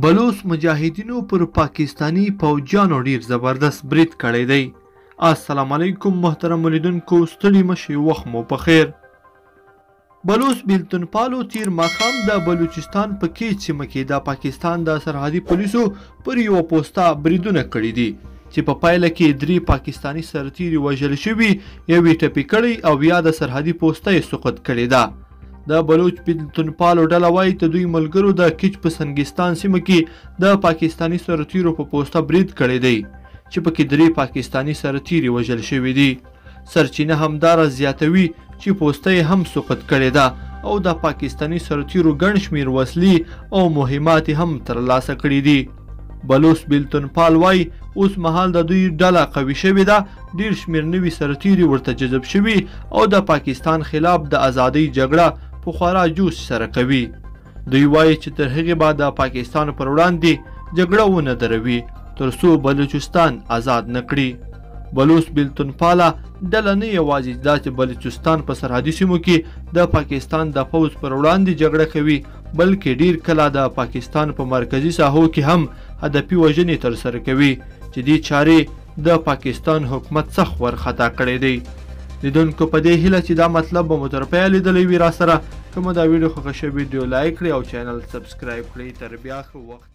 بلوچ مجاهدینو پر پاکستانی پوځیانو ډیر زبردست برید کړی دی. السلام علیکم محترم لیدونکو، ستړي مشئ، وخت مو په خیر. بلوچ بیلتون پالو تیر ماښام د بلوچستان په کیچ سیمه کې د پاکستان د سرحدي پولیسو پر یوه پوسته بریدونه کړي دي چې په پایله کې 3 پاکستانی سرتیري وژل شوي، یوې ټپي کړی او یا د سرحدي پوسته یې سقوط کړې ده. د بلوچ بیلتون پالو ډله وایي د دوی ملګرو د کیچ په سنګستان سیمه کې د پاکستانی سرتیرو په پوسته برید کړی دی چې پکې 3 پاکستانی سرتیري وژل شوي دي. سرچینه همداره زیاتوي چې پوسته یې هم سقوط کړې ده او د پاکستانی سرتیرو ګڼ شمېر وسلې او مهمات هم ترلاسه کړي دي. بلوچ بیلتون پال وایي اوس مهال د دوی ډله قوي شوې ده، ډیر شمېر نوي سرتیري ورته جذب شوي او د پاکستان خلاف د ازادۍ جګړه په خورا جوش سره کوي. دوی وایي چې تر هغې به د پاکستان پر وړاندې جګړه ونه دروي تر څو بلوچستان آزاد نه کړي. بلوچ بیلتون پاله ډله نه یوازې دا چې بلوچستان په سرحدي سیمو کې د پاکستان د پوځ پر وړاندې جګړه کوي، بلکې ډیر کله د پاکستان په مرکزي ساحو کې هم هدفي وژنې ترسره کوي چې دې چارې د پاکستان حکومت سخت ورخطا کړی دی. لیدونکو په دې هیله چې دا مطلب به مو تر پایه لیدلی وي، راسره که مو دا ویډیو خوښه شوې ویډیو لایک کړئ او چینل سبسکرایب کړئ. تر بیا ښه وخت.